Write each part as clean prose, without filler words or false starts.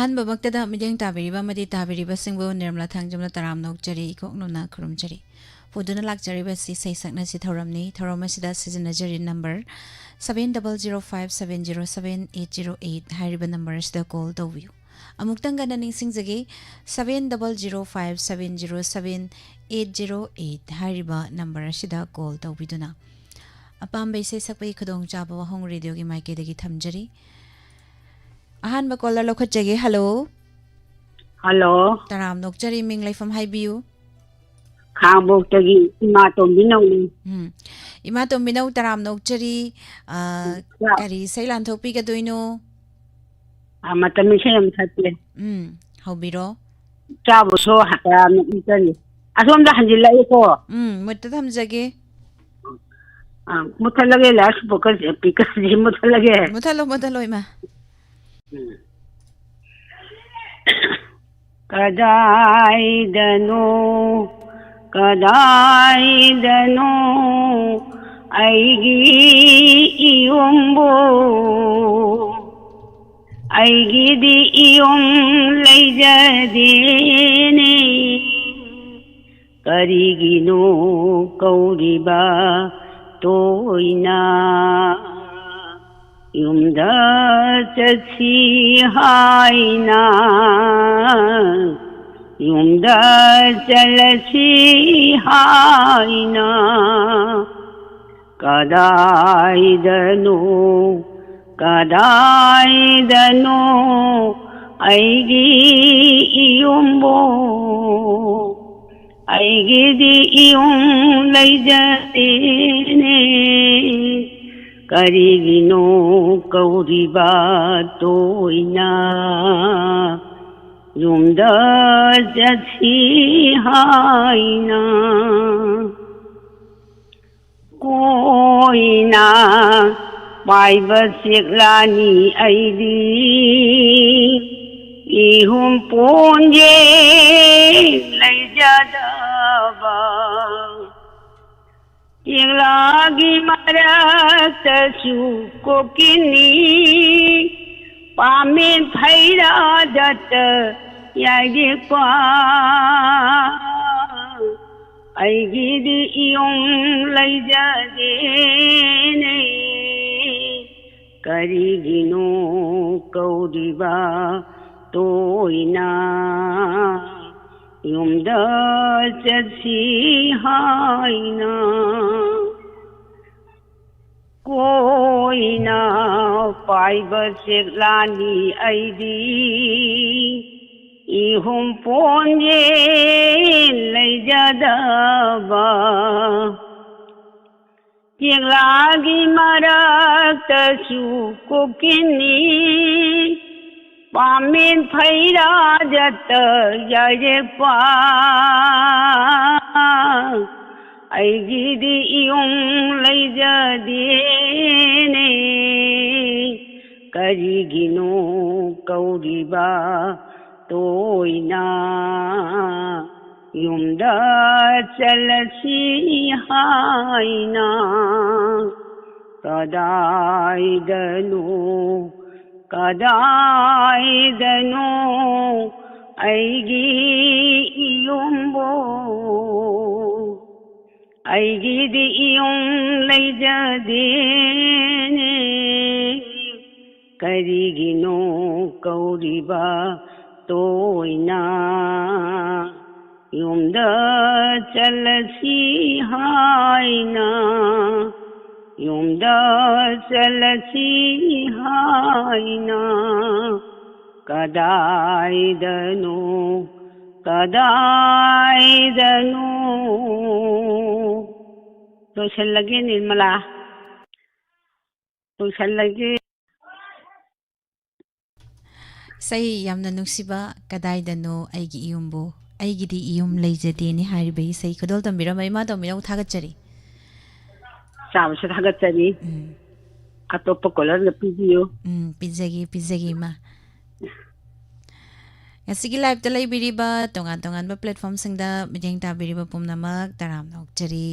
ꯑꯍꯥꯟꯕ ꯃꯛꯇꯗ ꯃꯤꯠꯌꯦꯡ ꯇꯥꯕꯤꯔꯤꯕ ꯑꯃꯗꯤ ꯇꯥꯕꯤꯔꯤꯕꯁꯤꯡꯕꯨ ꯅꯤꯔꯃꯂꯥ ꯊꯥꯡꯖꯝꯅ ꯇꯔꯥꯝ ꯅꯣꯛꯆꯔꯤ ꯏꯀꯣꯛꯅꯨꯅ ꯈꯨꯔꯨꯝꯖꯔꯤ ꯄꯨꯗꯨꯅ ꯂꯥꯛꯆꯔꯤꯕꯁꯤ ꯁꯩꯁꯛꯅꯁꯤ ꯊꯧꯔꯝꯅꯤ ꯊꯧꯔꯝ ꯑꯁꯤꯗ ꯁꯤꯖꯤꯟꯅꯖꯔꯤ ꯅꯝꯕꯔ 7005707808 ꯍꯥꯏꯔꯤꯕ ꯅꯝꯕꯔ ꯑꯁꯤꯗ ꯀꯣꯜ ꯇꯧꯕꯤꯌꯨ ꯑꯃꯨꯛꯇꯪ ꯒꯟꯅ ꯅꯤꯡꯁꯤꯡꯖꯒꯦ 7005707808 ꯍꯥꯏꯔꯤꯕ ꯅꯝꯕꯔ ꯑꯁꯤꯗ ꯀꯣꯜ ꯇꯧꯕꯤꯗꯨꯅ ꯑꯄꯥꯝꯕ ꯏꯁꯩ ꯁꯛꯄꯒꯤ ꯈꯨꯗꯣꯡꯆꯥꯕ ꯋꯥꯍꯣꯡ ꯔꯦꯗꯤꯑꯣꯒꯤ ꯃꯥꯏꯀꯩꯗꯒꯤ ꯊꯝꯖꯔꯤ ꯑꯍꯥꯟꯕ ꯀꯣꯂꯔ ꯂꯧꯈꯠꯆꯒꯦ ꯍꯜꯂꯣ ꯍꯜꯂꯣ ꯇꯔꯥꯝ ꯅꯣꯛꯆꯔꯤ ꯃꯤꯡ ꯂꯩꯐꯝ ꯍꯥꯏꯕꯤꯌꯨ ꯈꯥꯡꯕꯣꯛꯇꯒꯤ ꯏꯃꯥꯇꯣꯝꯕꯤ ꯅꯧꯅꯤ ꯏꯃꯥ ꯇꯣꯝꯕꯤꯅꯧ ꯇꯔꯥꯝ ꯅꯣꯛꯆꯔꯤ ꯀꯔꯤ ꯏꯁꯩ ꯂꯥꯟꯊꯣꯛꯄꯤꯒꯗꯣꯏꯅꯣ ꯃꯇꯝ ꯏꯁꯩ ꯑꯃ ꯁꯛꯀꯦ ꯍꯧꯕꯤꯔꯣ ꯆꯥꯕꯨꯁꯨ ꯇꯔꯥꯝꯅ ꯅꯣꯛꯆꯔꯤ ꯑꯁꯣꯝꯗ ꯍꯟꯖꯤꯜꯂꯛꯏꯀꯣ ꯃꯨꯠꯇ ꯊꯝꯖꯒꯦ ꯃꯨꯠꯊꯠꯂꯒꯦ ꯂꯥꯎꯠ ꯁ꯭ꯄꯤꯀꯔꯁꯤ ꯃꯨꯠꯊꯠꯂꯒꯦ ꯃꯨꯠꯊꯠꯂꯣ ꯏꯃꯥ ꯀꯗꯥꯏꯗꯅꯣ ꯑꯩꯒꯤ ꯏꯌꯨꯝꯕꯨ ꯑꯩꯒꯤꯗꯤ ꯏꯌꯨꯝ ꯂꯩꯖꯗꯦꯅꯦ ꯀꯔꯤꯒꯤꯅꯣ ꯀꯧꯔꯤꯕ ꯇꯣꯏꯅ ꯌꯨꯝꯗ ꯆꯠꯁꯤ ꯍꯥꯏꯅ ꯌꯨꯝꯗ ꯆꯠꯂꯁꯤ ꯍꯥꯏꯅ ಕದಾಯಿದನು ಐಗಿ ಇಯುಂಬೋ ಐಗಿದಿ ಇಯುಂ ಲೈಜತೇನೆ ಕರಿಗಿನೋ ಕೌರಿಬಾ ತೋಯ್ನಾ ꯌꯨꯝꯗ ꯆꯠꯁꯤ ꯍꯥꯏꯅ ꯀꯣꯏꯅ ꯄꯥꯏꯕ ꯆꯦꯛꯂꯥꯅꯤ ꯑꯩꯗꯤ ꯏꯍꯨꯝ ꯄꯣꯟꯖꯦ ꯂꯩꯖꯗꯕ ꯆꯦꯛꯂꯥꯒꯤ ꯃꯔꯛꯇꯁꯨ ꯀꯣꯀꯤꯅꯤ ꯄꯥꯃꯦꯟ ꯐꯩꯔꯥꯗꯇ ꯌꯥꯏꯗꯦꯀ꯭ꯋꯥ ꯑꯩꯒꯤꯗꯤ ꯏꯌꯨꯝ ꯂꯩꯖꯗꯦꯅꯦ ꯀꯔꯤꯒꯤꯅꯣ ꯀꯧꯔꯤꯕ ꯇꯣꯏꯅ ꯌꯨꯝꯗ ꯆꯠꯁꯤ ꯍꯥꯏꯅ ꯀꯣꯏꯅ ꯄꯥꯏꯕ ꯆꯦꯛꯂꯥꯅꯤ ꯑꯩꯗꯤ 이혼 본예 레자다바 찌라기 마락다수 꽃기니 밤엔 파이라자다 야제파 아이기디 이용 레자디네 가리기노 까우리바 तोयना युमदा चलसी हायना कदाइदनो ऐगी इयुम्बो ऐगिदी इयुम लैजदेने करिगिनो कौरिबा तोयना युमदा चलसी हायना युमदा चलसी हायना कदाइदनो लोसल्लगे निर्मला लोसल्लगे ꯁꯩ ꯌꯥꯝꯅ ꯅꯨꯡꯁꯤꯕ ꯀꯗꯥꯏꯗꯅꯣ ꯑꯩꯒꯤ ꯏꯌꯨꯝꯕꯨ ꯑꯩꯒꯤꯗꯤ ꯏꯌꯨꯝ ꯂꯩꯖꯗꯦꯅꯤ ꯍꯥꯏꯔꯤꯕ ꯏꯁꯩ ꯈꯨꯗꯣꯜ ꯇꯝꯕꯤꯔꯝꯕ ꯏꯃꯥ ꯇꯣꯝꯕꯤꯅꯧ ꯊꯥꯒꯠꯆꯔꯤ ꯆꯥꯕꯁꯨ ꯊꯥꯒꯠꯆꯔꯤ ꯑꯇꯣꯞꯄ ꯀꯣꯂꯔꯗ ꯄꯤꯕꯤꯌꯨ ꯄꯤꯖꯒꯦ ꯏꯃꯥ ꯉꯁꯤꯒꯤ ꯂꯥꯏꯞꯇ ꯂꯩꯕꯤꯔꯤꯕ ꯇꯣꯉꯥꯟ ꯇꯣꯉꯥꯟꯕ ꯄ꯭ꯂꯦꯠꯐꯣꯝꯁꯤꯡꯗ ꯃꯤꯠꯌꯦꯡ ꯇꯥꯕꯤꯔꯤꯕ ꯄꯨꯝꯅꯃꯛ ꯇꯔꯥꯝ ꯅꯣꯛꯆꯔꯤ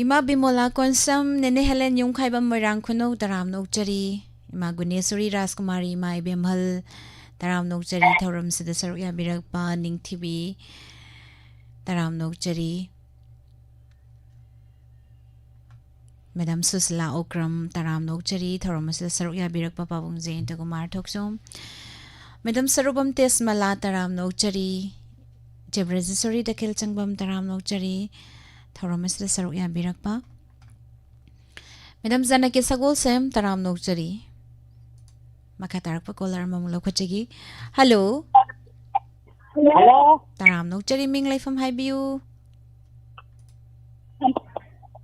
ꯏꯃꯥ ꯕꯤꯃꯣꯂꯥ ꯀꯣꯟꯁꯝ ꯅꯦꯅꯦ Helen Yumkhaibam Moirang ꯈꯨꯅꯧ ꯇꯔꯥꯝ ꯅꯣꯛꯆꯔꯤ Ima Gunesuri Raskumari Ima Ibemhal Taram Nokjari Thoram Sida Saruk Yabirakpa Ningthibi Taram Nokjari Madam Susla Okram Taram Nokjari Thoram Sida Saruk Yabirakpa Pabung Zain Tagumar Toksom Madam Sarubam Tesmala Taram Nokjari Jebrazisuri Dakil Changbam Taram Nokjari Thoram Sida Saruk Yabirakpa Madam Zanaki Sagol Sem Taram Nokjari Makatarak pa caller mamulaw kachigi. Hello. Hello. Taram Nokjari Minglay from Highview.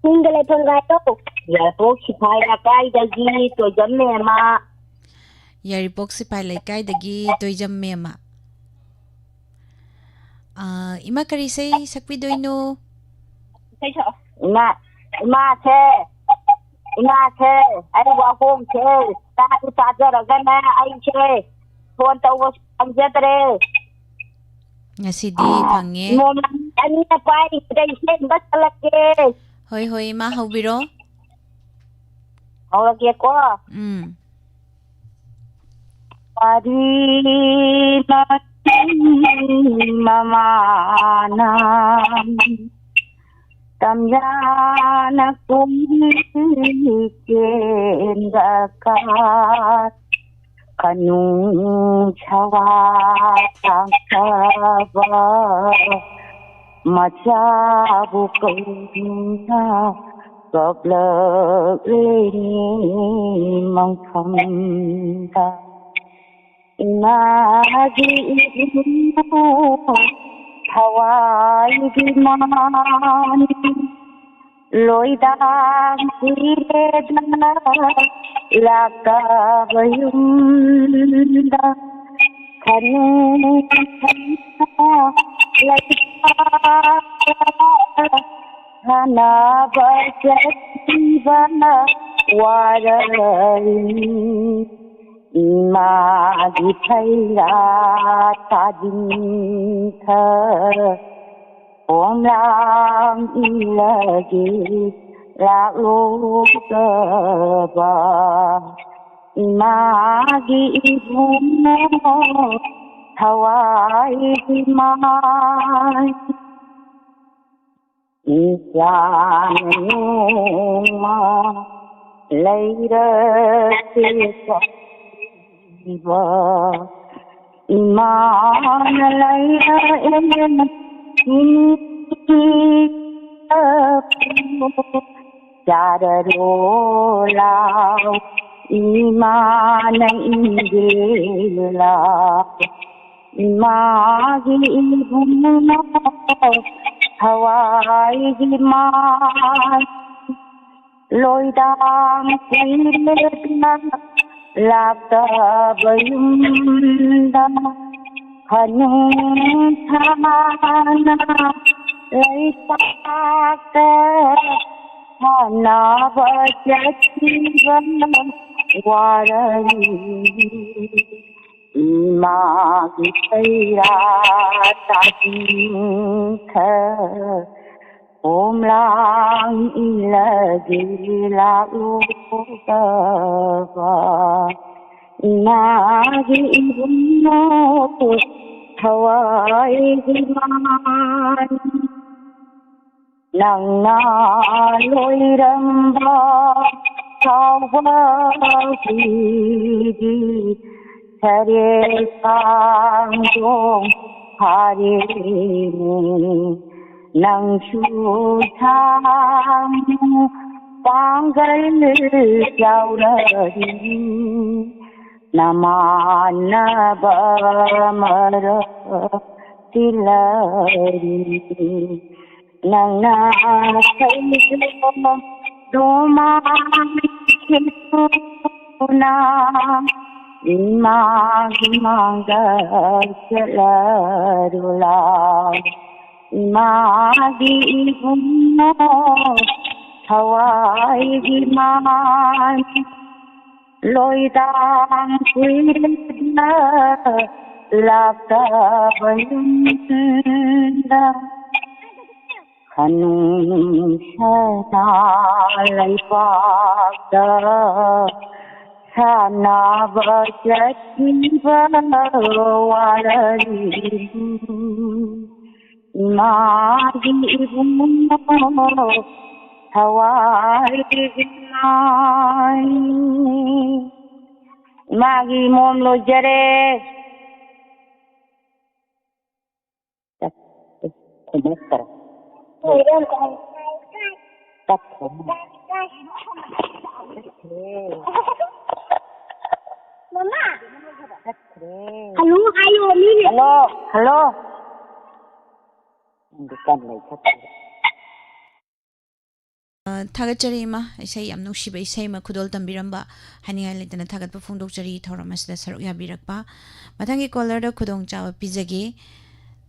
Minglay from Gato. Yaripok si Paya Kai Dagi to Jamema. Yaripok si Paya Kai Dagi to Jamema. Ima karisay sakwidoy no. Ima che. Ay wahong che. Tayo tajaragana ay che. Phone tawag ang jatre. Nga si Di Pange. Ani na pa ay basta laki. Hoy ma hawbiro. Hawagi ko. Pari na mamana. Tamyana kumikin dakat kanung chawa tangkaba macabu kena goblok ini mangkanda inagi ibu Hawaii Dimani Loidang Kuredana Laka Bayunda Kanu Hana Bajatibana Warari Ima di thayra tajin tha om lam ilagi la lo ba ima gi ibuno thawai mai isyan ma leira se Iman laya in Jadarola Iman indila Imagi ibuna Hawaii Iman Loidang Kuredna Laka Bayunda Hanung Thamana Laipaka Hana Bajatibana Warari Imagi Thayra Tajintha Om lang ilagi lalu kaba Inagi ibuno Hawaii Diman Nang naloy ramba Kawagi Sare sangjong Harini Nang suthamu panggal jaurari namana bamara tilari nang nasayum doma kituna imagi mangga celarula Imagi ibuno Hawaii Diman Loidang Kuredna Laka Bayunda Kanung Sana Laipaka छानावती वाळली मागी हवाई मागी मोम लो जरे Hello, ayo, Mimi. Hello hello दुकान नहीं सकते थागतचरी इमा इसे याम नुसिबा इसे मा खुदोल तंबिरंबा हनिया लेतना थागतपा फोंदोकचरी थौरम असदा सरुक याबिरकपा मथांगी कॉलर दा खुदोंग चावा पिजगे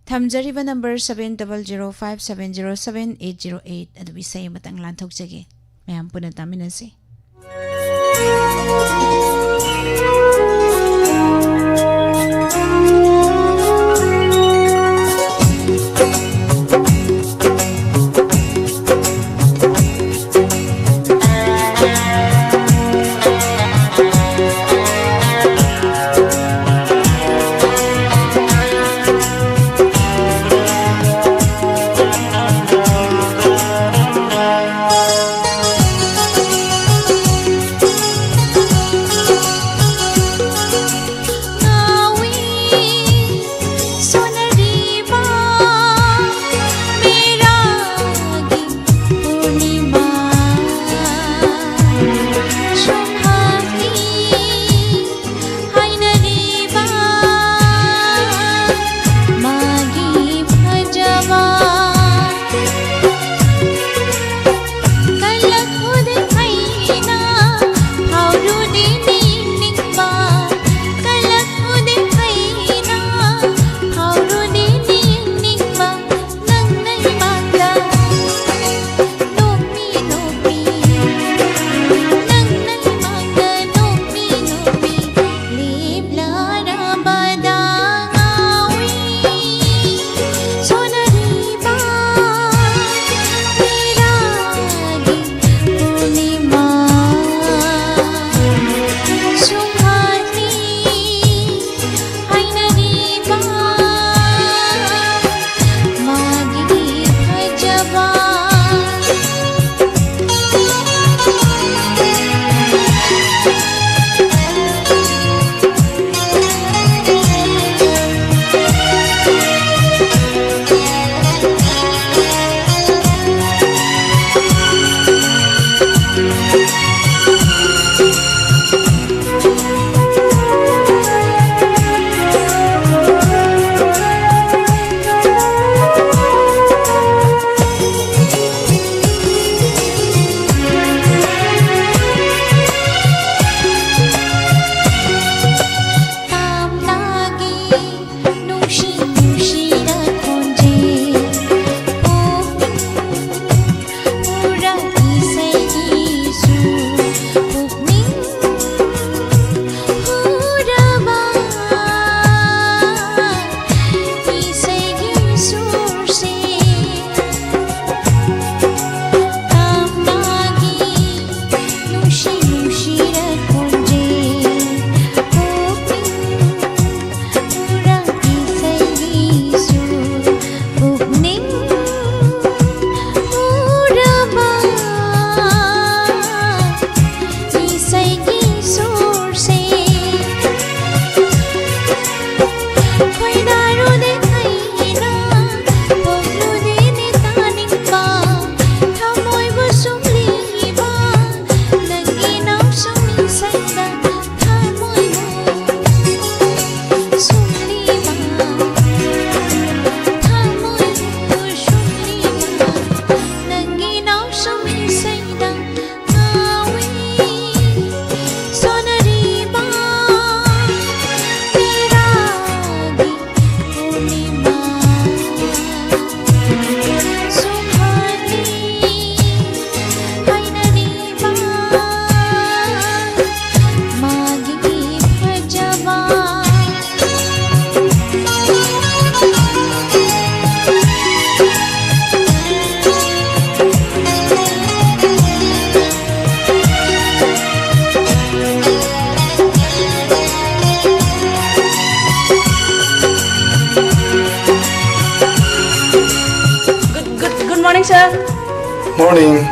थमजरीबा नंबर 7005707808 अदुबी इसे Matang लांथोकजगे ma'am Pune तामिनसे Morning.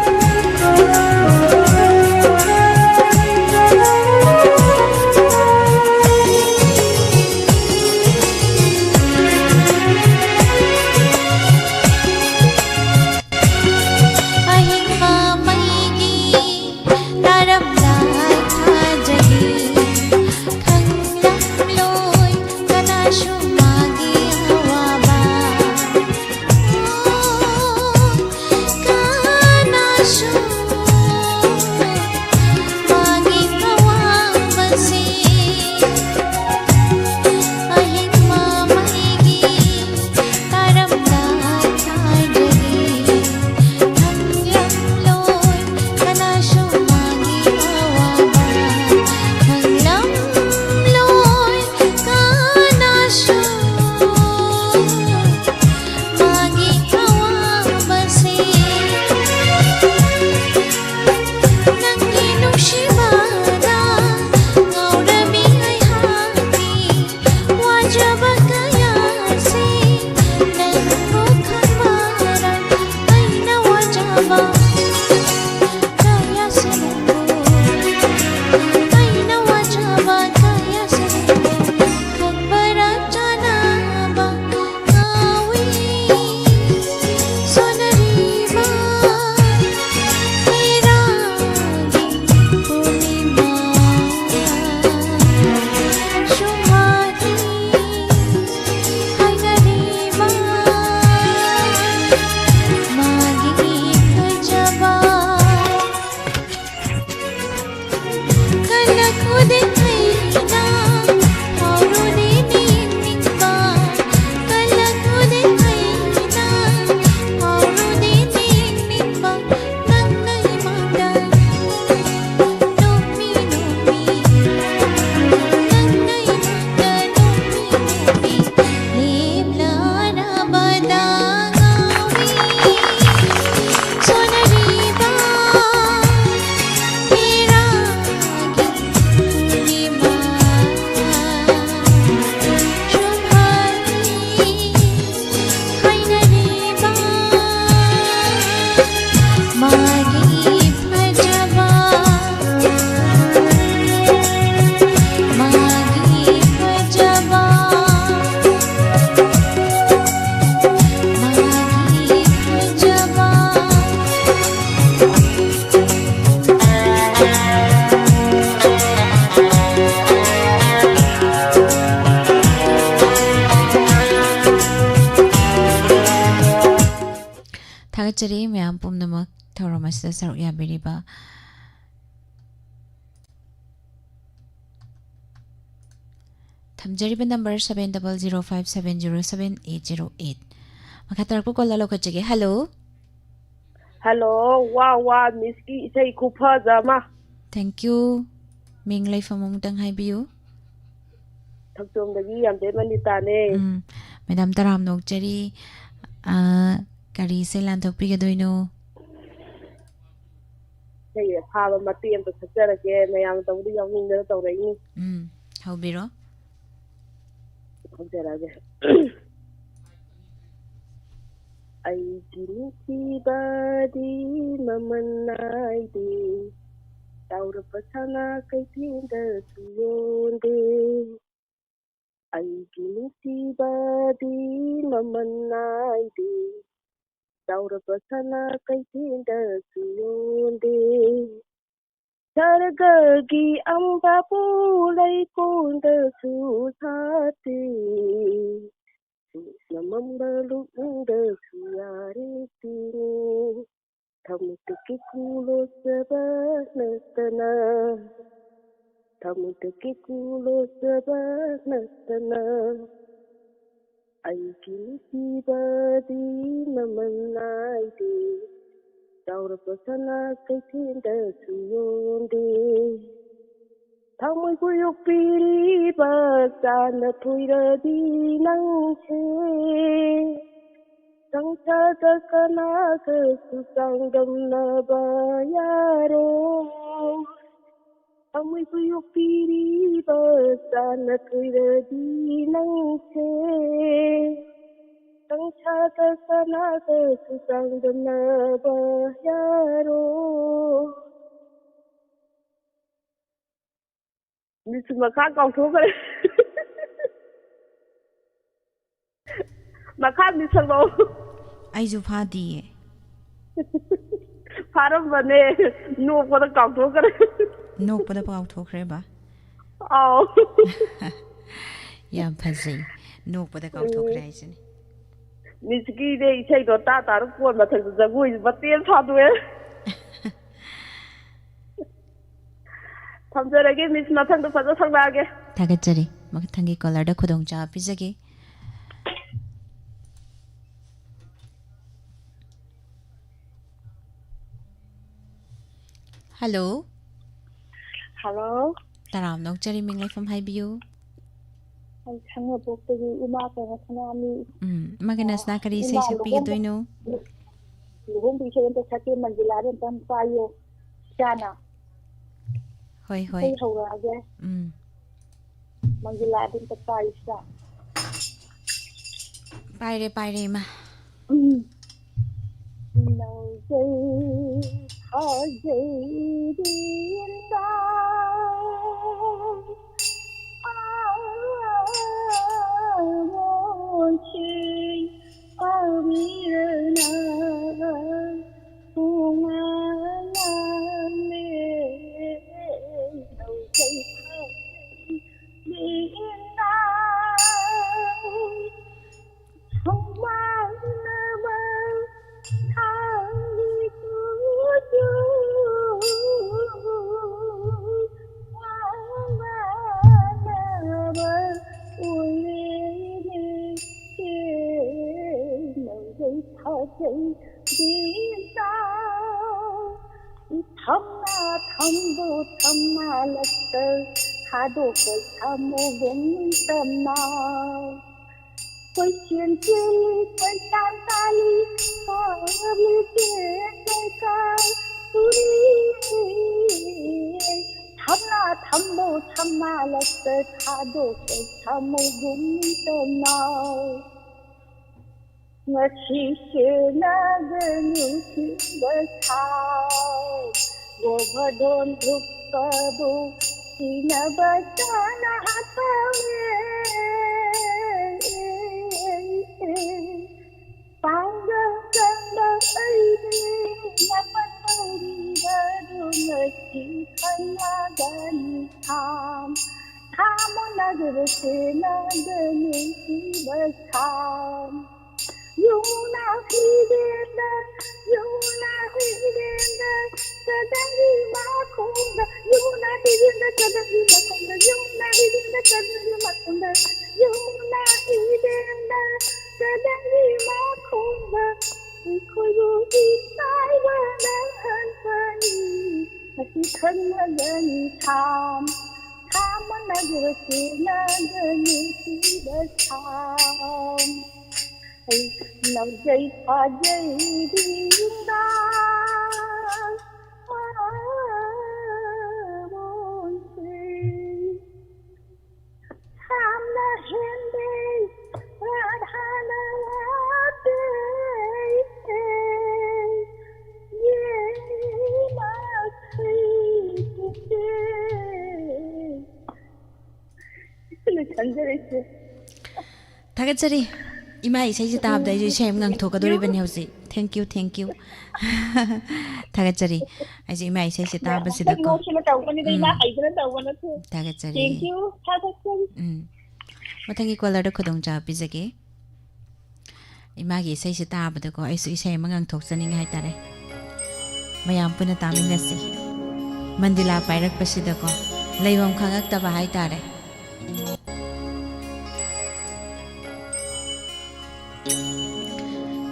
Tagachari mayam pumnamak thauram asida saruk yabiriba thamjariba number 7005707808 makhatarko kolla lokachege. Hello. Hello, wow, Miss Ki say kupa jama. Thank you. Ming lai famong tang haibiu. Thaktom dagi am de manita ne. Madam Taram Nokchari kari se lantok pigadoino. Say haba mati am to sakara ke mayang tawdi yang ning to rai. How biro? Sakara ge. Ai kini badi mamanai de. Taur pasana kai tinda suyonde. Ai kini badi mamanai de. Taur pasana kai tinda suyonde. Sargagi amba pulai konda susate. Namambalu unda suyari tini. Thamutki kulo sabanatana. Thamutki kulo sabanatana. Ai kini badi namanai de. Taur pasana kai tinda suyonde. Thamui kuyuk piri basana tuira di nang che. Sangsa kana ke susangam na bayaro. Thamui kuyuk piri basana tuira di nang che. ꯇꯪꯁꯥꯗ ꯁꯅꯥꯗꯁꯨ ꯆꯥꯡꯗꯝꯅꯕ ꯌꯥꯔꯣꯏ. ꯃꯤꯁ ꯃꯈꯥ ꯀꯥꯎꯊꯣꯛꯈ꯭ꯔꯦ. ꯃꯈꯥ ꯃꯤꯁꯛꯂꯛꯑꯣ. ꯑꯩꯁꯨ ꯐꯥꯗꯤꯌꯦ. ꯐꯥꯔꯝꯕꯅꯦ ꯅꯣꯛꯄꯗ ꯀꯥꯎꯊꯣꯛꯈ꯭ꯔꯦ. ꯅꯣꯛꯄꯗ ꯀꯥꯎꯊꯣꯛꯈ꯭ꯔꯦꯕ. ꯑꯥꯎ. ꯌꯥꯝ ꯐꯖꯩ. ꯅꯣꯛꯄꯗ ꯀꯥꯎꯊꯣꯛꯈ꯭ꯔꯦ ꯍꯥꯏꯁꯤꯅꯤ. ꯃꯤꯁꯀꯤꯅꯦ ꯏꯁꯩꯗꯣ ꯇꯥꯔ ꯀꯣꯟ ꯃꯊꯛꯇ ꯖꯒꯣꯏ ꯃꯇꯦꯛ ꯁꯥꯗꯣꯛꯑꯦ. ꯊꯝꯖꯔꯒꯦ ꯃꯤꯁ ꯃꯊꯪꯗ ꯐꯖ ꯁꯪꯂꯛꯑꯒꯦ. ꯊꯥꯒꯠꯆꯔꯤ. ꯃꯊꯪꯒꯤ ꯀꯣꯂꯔꯗ ꯈꯨꯗꯣꯡꯆꯥꯕ ꯄꯤꯖꯒꯦ. ꯍꯜꯂꯣ. ꯍꯜꯂꯣ. ꯇꯔꯥꯝ ꯅꯣꯛꯆꯔꯤ, ꯃꯤꯡ ꯂꯩꯐꯝ ꯍꯥꯏꯕꯤꯌꯨ. ꯑꯩ ꯁꯪꯉꯕꯣꯛꯇꯒꯤ ꯏꯃꯥ ꯀꯩꯅ ꯁꯅꯥꯃꯤ. ꯃꯒꯅꯁꯅꯥ ꯀꯔꯤ ꯏꯁꯩ ꯁꯛꯄꯤꯒꯗꯣꯏꯅꯣ? ꯂꯨꯍꯣꯡꯕ ꯏꯁꯩ ꯑꯝꯇ ꯁꯛꯀꯦ, ꯃꯟꯖꯨꯂꯥꯗ ꯑꯝꯇꯪ ꯄꯥꯏꯌꯣ ꯏꯆꯥꯅ. ꯍꯣꯏ ꯍꯣꯏ. ꯏꯁꯩ ꯍꯧꯔꯛꯑꯒꯦ. ꯃꯟꯖꯨꯂꯥꯗ ꯑꯝꯇ ꯄꯥꯏꯌꯨ. ꯄꯥꯏꯔꯦ ꯄꯥꯏꯔꯦ ꯏꯃꯥ. ꯅꯧꯖꯩ ꯊꯥꯖꯩꯔꯤ ꯃꯣꯟꯁꯤ ꯑꯃꯤꯔꯅ ꯎꯉꯥꯅꯦ ꯅꯧꯖꯩ ꯊꯥꯖꯩꯔꯤ ꯊꯝꯕꯨ ꯊꯝꯅꯥꯂꯛꯇ ꯊꯥꯗꯣꯛꯄ ꯊꯝꯃꯨꯒꯨꯝ ꯇꯝꯅ ꯀꯣꯏꯆꯦꯟ ꯆꯦꯜꯂꯤ ꯀꯣꯏꯇꯥꯟ ꯇꯥꯜꯂꯤ ꯀꯥꯎꯔꯕꯤ ꯆꯦꯟ ꯊꯝꯅꯥ ꯊꯝꯕꯨ ꯊꯝꯅꯥꯂꯛꯇ ꯊꯥꯗꯣꯛꯄ ꯊꯝꯃꯨꯒꯨꯝ ꯇꯝꯅ ngasi naganu basau govardhan dhuktabu sinabasana hatawe pangga ganda aini napaturi baru ngasi kayagani tham nagar se naganu basau Yuna hidenda, sadari makunda. Yuna hidenda, sadari makunda. Yuna hidenda, sadari makunda. Yuna hidenda, sadari makunda. Koyu isai wana hanpani, hasi khanagani tham. Tham nagrasi nagani sibasam. Navjai phajai dinda monse samna hende radhana wate ye ma khite ꯊꯥꯒꯠꯆꯔꯤ. ꯏꯃꯥ ꯏꯁꯩꯁꯤ ꯇꯥꯕꯗ ꯑꯩꯁꯨ ꯏꯁꯩ ꯑꯃ ꯉꯪꯊꯣꯛꯀꯗꯧꯔꯤꯕꯅꯤ ꯍꯧꯖꯤꯛ. Thank you ꯊꯥꯒꯠꯆꯔꯤ. ꯑꯩꯁꯨ ꯏꯃꯥ ꯏꯁꯩꯁꯤ ꯇꯥꯕꯁꯤꯗꯀꯣ. ꯊꯥꯒꯠꯆꯔꯤ. ꯃꯊꯪꯒꯤ ꯀꯣꯂꯔꯗ ꯈꯨꯗꯣꯡꯆꯥꯕ ꯄꯤꯖꯒꯦ. ꯏꯃꯥꯒꯤ ꯏꯁꯩꯁꯤ ꯇꯥꯕꯗꯀꯣ ꯑꯩꯁꯨ ꯏꯁꯩ ꯑꯃ ꯉꯪꯊꯣꯛꯆꯅꯤꯡꯉꯦ ꯍꯥꯏꯇꯥꯔꯦ. ꯃꯌꯥꯝ ꯄꯨꯟꯅ ꯇꯥꯃꯤꯟꯅꯁꯤ. ꯃꯟꯗꯤꯂꯥ ꯄꯥꯏꯔꯛꯄꯁꯤꯗꯀꯣ ꯂꯩꯐꯝ ꯈꯪꯉꯛꯇꯕ ꯍꯥꯏꯇꯥꯔꯦ.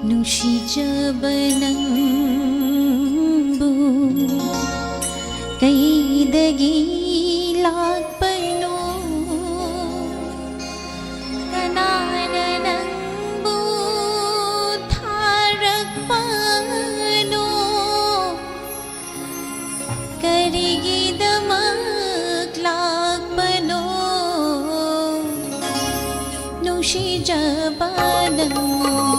ꯅꯨꯡꯁꯤꯖꯕ ꯅꯪꯕꯨ ꯀꯩꯗꯒꯤ ꯂꯥꯛꯄꯅꯣ ꯀꯅꯥꯅ ꯅꯪꯕꯨ ꯊꯥꯔꯛꯄꯅꯣ ꯀꯔꯤꯒꯤꯗꯃꯛ ꯂꯥꯛꯄꯅꯣ ꯅꯨꯡꯁꯤꯖꯕ ꯅꯪꯕꯨ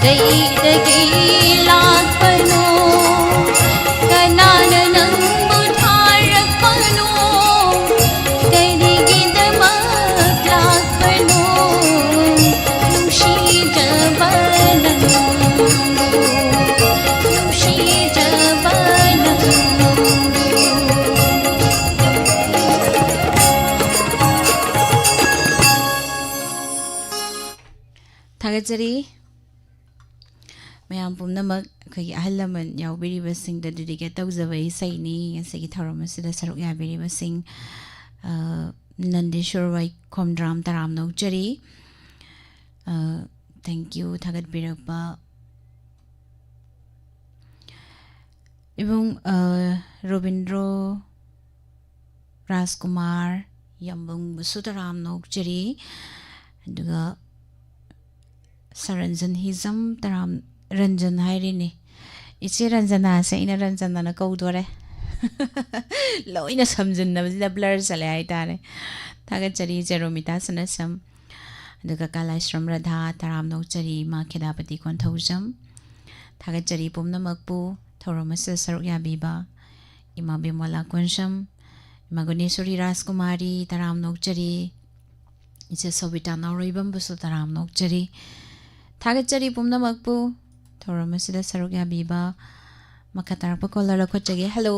ꯀꯩꯗꯒꯤ ꯂꯥꯛꯄꯅꯣ ꯀꯅꯥꯅ ꯅꯪꯕꯨ ꯊꯥꯔꯛꯄꯅꯣ ꯀꯔꯤꯒꯤꯗꯃꯛ ꯂꯥꯛꯄꯅꯣ ꯅꯨꯡꯁꯤꯖꯕ ꯅꯪꯕꯨ ꯅꯨꯡꯁꯤꯖꯕ ꯅꯪꯕꯨ ꯊꯥꯒꯠꯆꯔꯤ ꯃꯌꯥꯝ ꯄꯨꯝꯅꯃꯛ ꯑꯩꯈꯣꯏꯒꯤ ꯑꯍꯜ ꯂꯃꯟ ꯌꯥꯎꯕꯤꯔꯤꯕꯁꯤꯡꯗ ꯗꯦꯗꯤꯀꯦꯠ ꯇꯧꯖꯕ ꯏꯁꯩꯅꯤ ꯉꯁꯤꯒꯤ ꯊꯧꯔꯝ ꯑꯁꯤꯗ ꯁꯔꯨꯛ ꯌꯥꯕꯤꯔꯤꯕꯁꯤꯡ ꯅꯟꯗꯦꯁꯣꯔ ꯋꯥꯏ ꯈꯣꯝꯗ꯭ꯔꯥꯝ ꯇꯔꯥꯝ ꯅꯣꯛꯆꯔꯤ ꯊꯦꯡꯛ ꯌꯨ ꯊꯥꯒꯠꯄꯤꯔꯛꯄ ꯏꯕꯨꯡ ꯔꯣꯕꯤꯟꯗ꯭ꯔꯣ ꯔꯥꯖꯀꯨꯃꯥꯔ ꯌꯥꯝꯕꯨꯡꯕꯨꯁꯨ ꯇꯔꯥꯝ ꯅꯣꯛꯆꯔꯤ ꯑꯗꯨꯒ ꯁꯔꯟꯖꯟ ꯍꯤꯖꯝ ꯇꯔꯥꯝ ꯔꯟꯖꯟ ꯍꯥꯏꯔꯤꯅꯤ ꯏꯆꯦ ꯔꯟꯖꯅꯥꯁꯦ ꯑꯩꯅ ꯔꯟꯖꯅꯥꯅ ꯀꯧꯗꯣꯔꯦ ꯂꯣꯏꯅ ꯁꯝꯖꯤꯟꯅꯕꯁꯤꯗ ꯕ꯭ꯂꯔ ꯆꯠꯂꯦ ꯍꯥꯏꯇꯥꯔꯦ ꯊꯥꯒꯠꯆꯔꯤ ꯆꯦꯔꯣꯃꯤꯇꯥ ꯁꯅꯁꯝ ꯑꯗꯨꯒ ꯀꯥꯂꯥꯏꯁ꯭ꯔꯝ ꯔꯥꯙꯥ ꯇꯔꯥꯝ ꯅꯣꯛꯆꯔꯤ ꯏꯃꯥ ꯈꯦꯗꯥꯄꯇꯤ ꯀꯣꯟꯊꯧꯖꯝ ꯊꯥꯒꯠꯆꯔꯤ ꯄꯨꯝꯅꯃꯛꯄꯨ ꯊꯧꯔꯝ ꯑꯁꯤꯗ ꯁꯔꯨꯛ ꯌꯥꯕꯤꯕ ꯏꯃꯥ ꯕꯤꯃꯣꯂꯥ ꯀꯣꯟꯁꯝ ꯏꯃꯥ ꯒꯨꯅꯦꯁꯣꯔꯤ ꯔꯥꯖꯀꯨꯃꯥꯔꯤ ꯇꯔꯥꯝ ꯅꯣꯛꯆꯔꯤ इसे सविता नौरइबंबुसु तराम नोकचरी थागतचरी पुमनमकपु थौरमसिदा सरुक याबीबा मखतारप कोलर खोचगे हेलो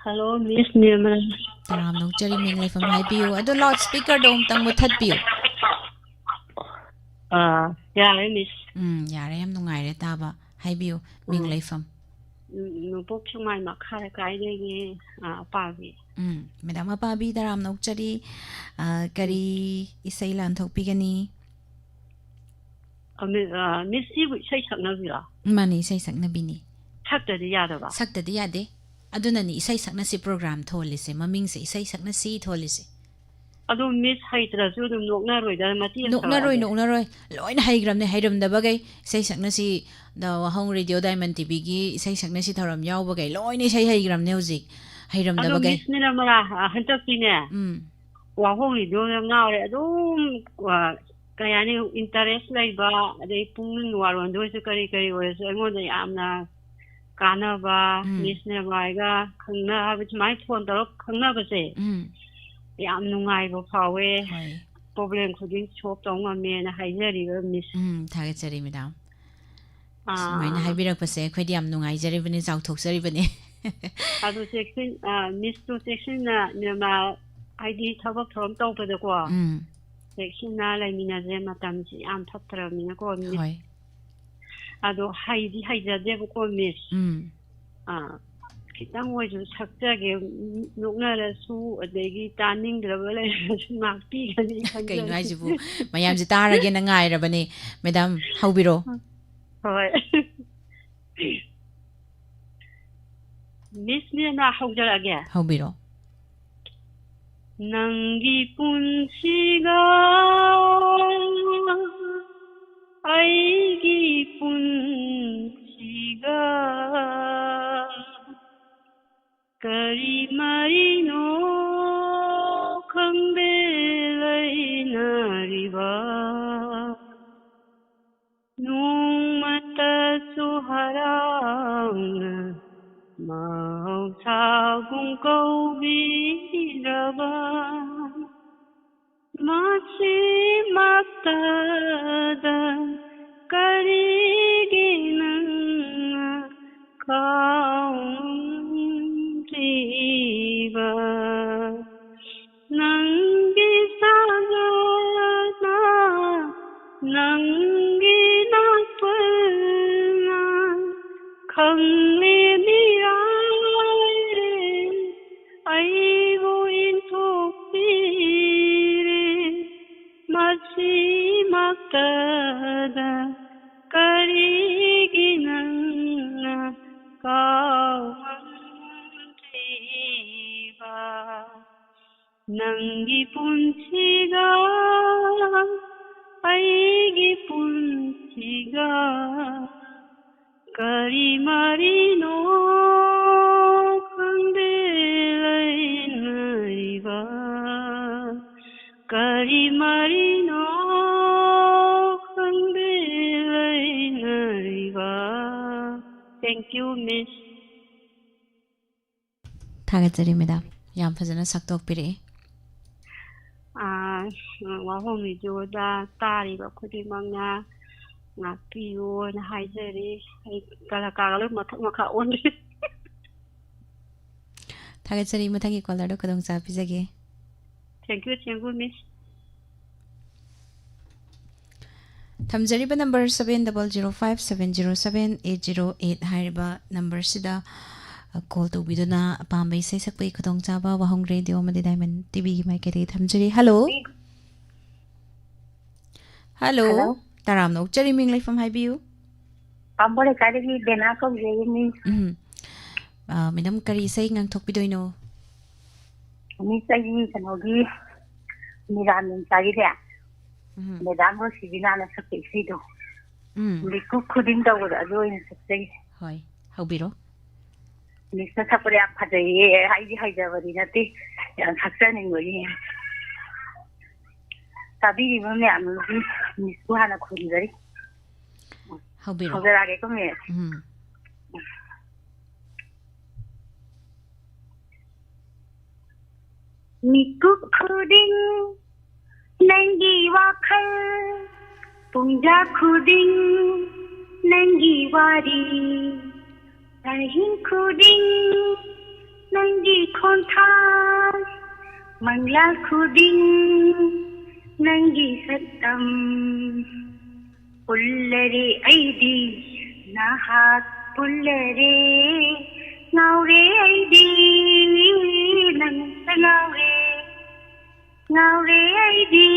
हेलो मिस निर्मला तराम नोकचरी मिंग लेफम हाइपियो अदो लाउड स्पीकर दोम तंग मुथतपियो यारे मिस यारे हम नुंगाइरे ताबा हाइबियो मिंग लेफम नुपोक सुमाइ मखार काइदेगे पाबी मैडम अपाबी तराम नोकचरी करी इसै लान्थोकपिगनी मिस सिबु इसै सक्नबिरा माने इसै सक्नबिनी सक्तदि यादबा सक्तदि यादे अदुननी इसै सक्नसी प्रोग्राम थोलिसे ममिंगसे इसै सक्नसी थोलिसे अदो मिस हाइत्रसु दुम नोकनारोइदा मति नोकनारोइ लोइन हाइग्रमने हाइरमदबगै इसै सक्नसी द वाहंग रेडियो डायमंड टीवी गी इसै सक्नसी थरम यावबगै लोइन इसै हाइग्रमने हुजिक हाइरमदबगै मिस निर्मला हंतकिने वाहंग रेडियो नावरे अदुम कयानी इंटरेस्ट लैबा अदै पुंग वारोंदोसु करी करी ओरसु अगोंदा यामना कानबा मिस निर्मलागा खंगना हाबिस माइ फोन तरो खंगनाबसे याम नुंगाइबो फावे प्रॉब्लम खुदिन सॉल्व तौंग ngame हाइजरिबा मिस थागेचरी मैडम सुमाइना हाइबिरकपसे खैदि याम नुंगाइजरिबने जाउथोकजरिबने अदु सेक्शन मिस टू सेक्शन निर्मा आईडी थबक थरम तौबदको सेक्शन ना लाइमिनाजे मतमसि याम फत्रमिना को मिस होय अदु हाइदि हाइजादेबको मिस खितंग ओइजु सक्चगे नुकनारसु अदेगी तानिंगद्रबा लैरसु माक्पीगनि कइनो हाइजिबु मयामजि तारगे न गाइरबने मैडम हाउबिरो होय मिस निना हाउजरागे हाउबिरो नंगी पुंसिगा आईगी पुंसिगा करी मारिनो खंबे लैनारिबा नुमता सुहराउना मौसागुं कौबिरबा मासे माक्tada करिगे नंगा काउंटिबा नंगी सागना नंगी नापना खंगले मिरारे आईवो इंथोपीरे मासी माक्tada करिगे नंगा काउंटिबा नंगी पुंसिगा आईगी पुंसिगा करी मारिनो खंबे लैनारिबा करी मारिनो खंबे लैनारिबा Thank you, Miss. थागतजरी मैडम याम फजना सक्तोकपिरे ꯋꯥꯍꯣꯡ ꯔꯦꯗꯤꯑꯣꯗ ꯇꯥꯔꯤꯕ ꯈꯨꯗꯤꯡꯃꯛꯅ ꯉꯥꯛꯄꯤꯌꯣꯅ ꯍꯥꯏꯖꯔꯤ ꯑꯩ ꯀꯂꯥꯀꯥꯔ ꯂꯣꯏ ꯃꯊꯛ ꯃꯈꯥ ꯑꯣꯟꯔꯤ थागतजरी मथंगी कॉलर खदोंग चा पिजगे Thank you, Miss. थमजरीब नंबर 7005707808 हाइरिबा नंबर सिदा कॉल तौबिदुना पांबई से सकपई खदोंग चाबा वाहोंग रेडियो मदि डायमंड टीवी की माइकेदे थमजरी हेलो हेलो Hello. ताराम नो चरी मिंग लाइफम हाइबियू Pambole kadagi dena ko yemi madam करी सही ngang थोकपिदोइनो ni sai kanogi miramin sari de madam ro sibina na sakti sido liku khudin da wura jo in sakti होय हाउबिरो ni sa sapre aphade haiji haijabari nati yan sakchani ngori tabiri mame amugi ni suhana khudiri हाउबिरो hogerage ko me Mikuk khuding nangi wakal pungja khuding nangi wari rahin khuding nangi khonthas mangla khuding nangi satam pullare aidi nahat pullare ngaure aidi nang ngaure aidi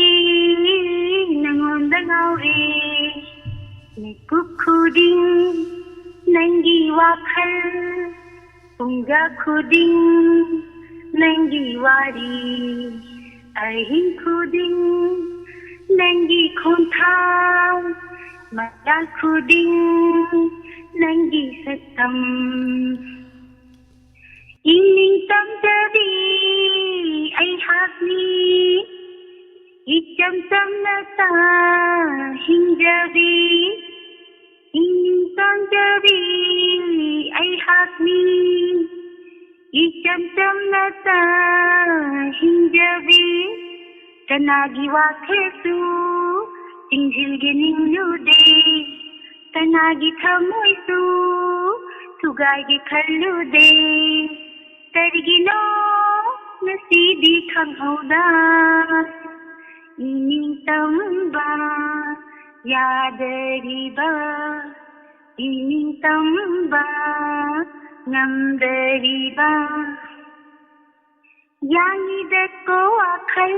nangonda ngaure mikuk khuding nangi wakal pungga khuding nangi wari ahin khuding nangi khontham madal khuding nangi satam ining tamjadi ai hasni icham samnata hinjabi ining tamjadi ai hasni icham samnata hinjabi tanagi wakhesu tingjilge ninglude tanagi thamoisu tugaige khallude tarigino nasidi khanghoda ining tamba yadariba ining tamba ngamdariba yangida ko akhal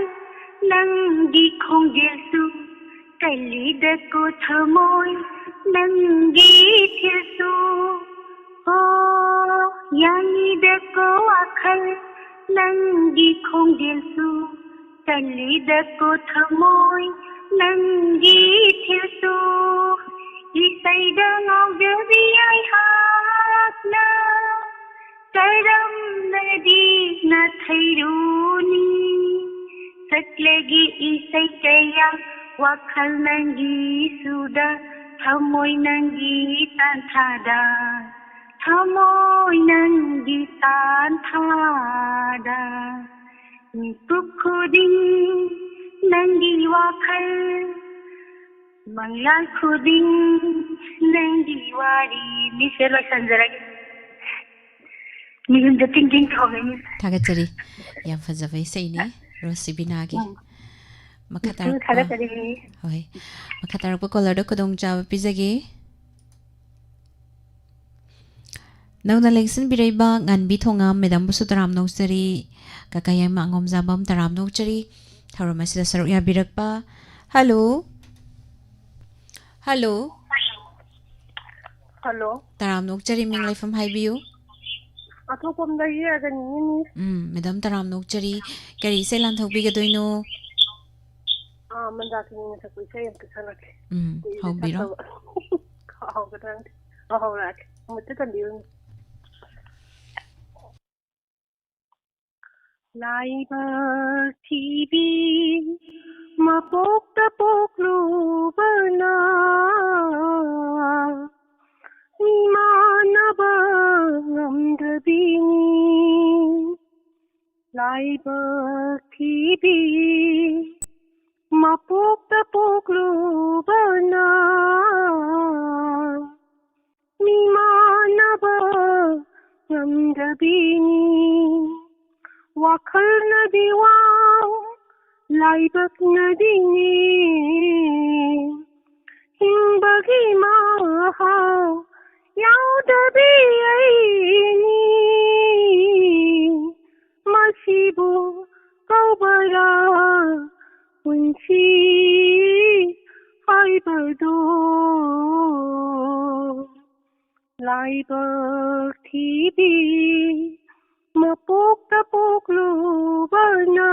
nangi khongjelsu kalida ko thamoy nangi thilsu oh yangida ko akhal nangi khongjelsu kalida ko thamoy nangi thilsu isaida ngawjabi ai hakna karam nadi na thairuni satlagi isai kaya wakhal nangi suda thamoy nangi tanthada thamoy nangi tanthada mikuk khuding nangi wakhal manglal khuding nangi wari misera sanjaragi mihunda tingting thome थागतजरी याम फजबै सैनी रोसिबिनागी मखतार होय मखतार को collar खदोंग चाब पिजगे नौना Luxon बिरैबा गानबी थोंगा madam बुसु तराम नौचरी काकाया मांगोम जाबम तराम नौचरी थरमसिदा सरुक या बिरकपा hello hello hello तराम नौचरी मिंग लाइफम हाइबियू athopam da yega ni madam तराम नौचरी करी से लांथोकबिगदोइनो mandakini na sakui sai am kisanake हाउबिरो haugadan haurak mutan diun laiba tv mapok tapok lubana mana Laibak thibi mapokta poklubana mimanaba ngamdabini wakal na diwaw laibak na dini hingbagi mahaw yautabi aini masibu kaubara punchi haibado laibak thibi mapokta poklubana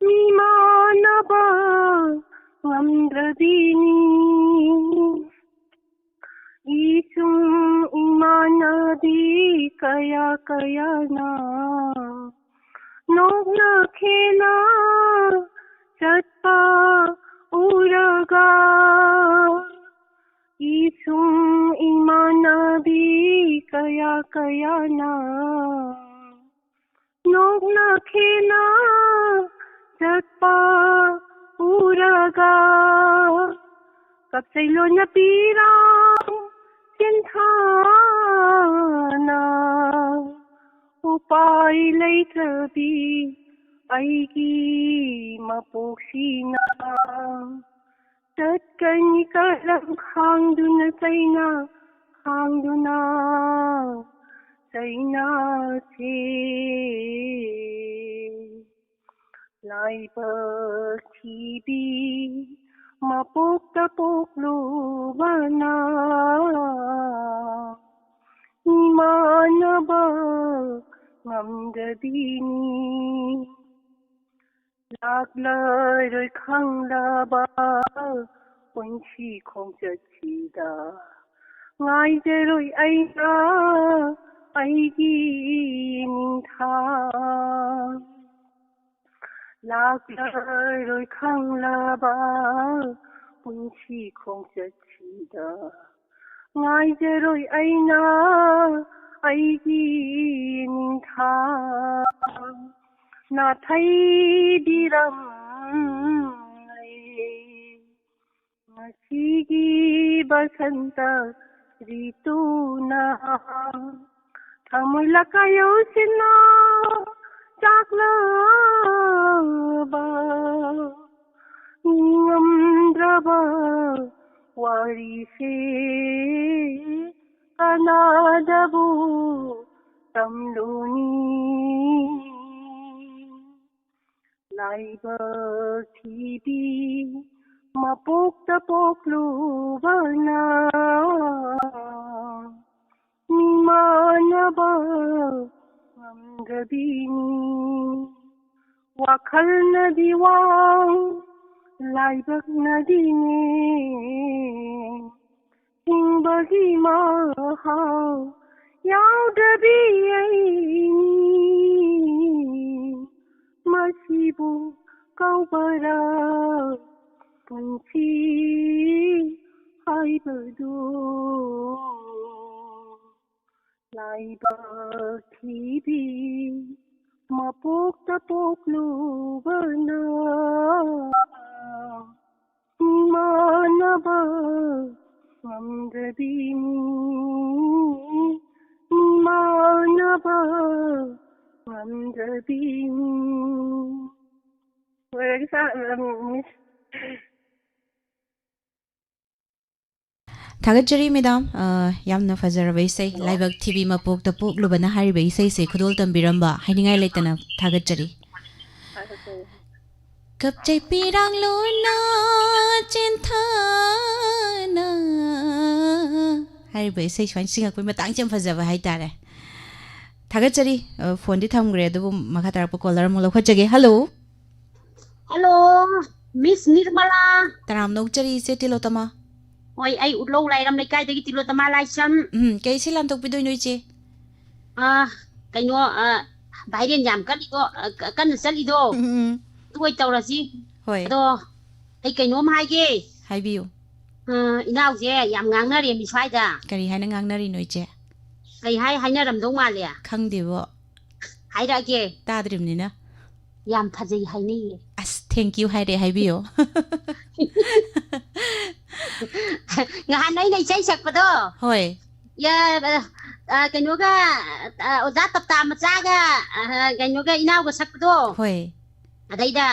mimanaba ngamdabini isung imanabi kaya na nok na khena chatpa uraga isung imanabi kaya na nok na khena chatpa uraga kapsailo na pirang sinthana upai leithabi aigi mapoksina tatkani kalam khangduna chaina che laibak thibi mapokta poklubana imanaba ngamdabini laklaroi khanglaba punchi khongjachida ngaijaroi aina aigi ningtha laklaroi khanglaba punchi khongjachida ngaijaroi aina aigi ningtha nathai biram masigi basanta rituna thamula kayo sina chaklaba ngamdraba wari se kanadabu tamluni laibak thibi mapokta poklubana mimanaba ngamdabini wakal na diwang laibak na dini hingbagi mahaw yautabi aini masibu kaubara punchi haibado laibak thibi mapokta poklubana imanaba ngamdabini imanaba ngamdabini. थागतजरी madam यामना फजरबा इसै लाइबक TV मपोकता पोकलुबना हारिबा इसै से खुदोल तंबिरंबा हाइनिंगाय लेतना थागतजरी कपचै पिरांग लोना चिंथाना हारिबा इसै swine सिंगाकुइ Matang चम फजबा हाइतारे थागतजरी फोन दि थमग्रे अदुबु मखा तारप कॉलर मु लखजगे हेलो हेलो मिस निर्मला तराम नौचरी से Tilottama Oi, ai utlo lairam lekai dagi tilo tama laisam. Kay silam tok pidoy no iche. Kaino bairen jam kan ito kan sali do. Tuway tawrasi. Hoy. Do ay kaino mahage. Hai biyo. Inaw je yam ngang na ri mi swai da. Kari hai na ngang na ri no iche. ꯀꯩ ꯍꯥꯏꯅꯔꯝꯗꯧ ꯃꯥꯜꯂꯦ ꯈꯪꯗꯦꯕꯣ ꯍꯥꯏꯔꯛꯑꯒꯦ ꯇꯥꯗ꯭ꯔꯤꯕꯅꯤꯅ ꯌꯥꯝ ꯐꯖꯩ ꯍꯥꯏꯅꯩꯌꯦ ꯑꯁ thank you ꯍꯥꯏꯔꯦ ꯍꯥꯏꯕꯤꯌꯣ ꯉꯍꯥꯟ ꯑꯩꯅ ꯏꯁꯩ ꯁꯛꯄꯗꯣ ꯍꯣꯏ ꯀꯩꯅꯣꯒ ꯑꯣꯖꯥ ꯇꯞꯇꯥ ꯃꯆꯥꯒ ꯀꯩꯅꯣꯒ ꯏꯅꯥꯎꯒ ꯁꯛꯄꯗꯣ ꯍꯣꯏ ꯑꯗꯩꯗ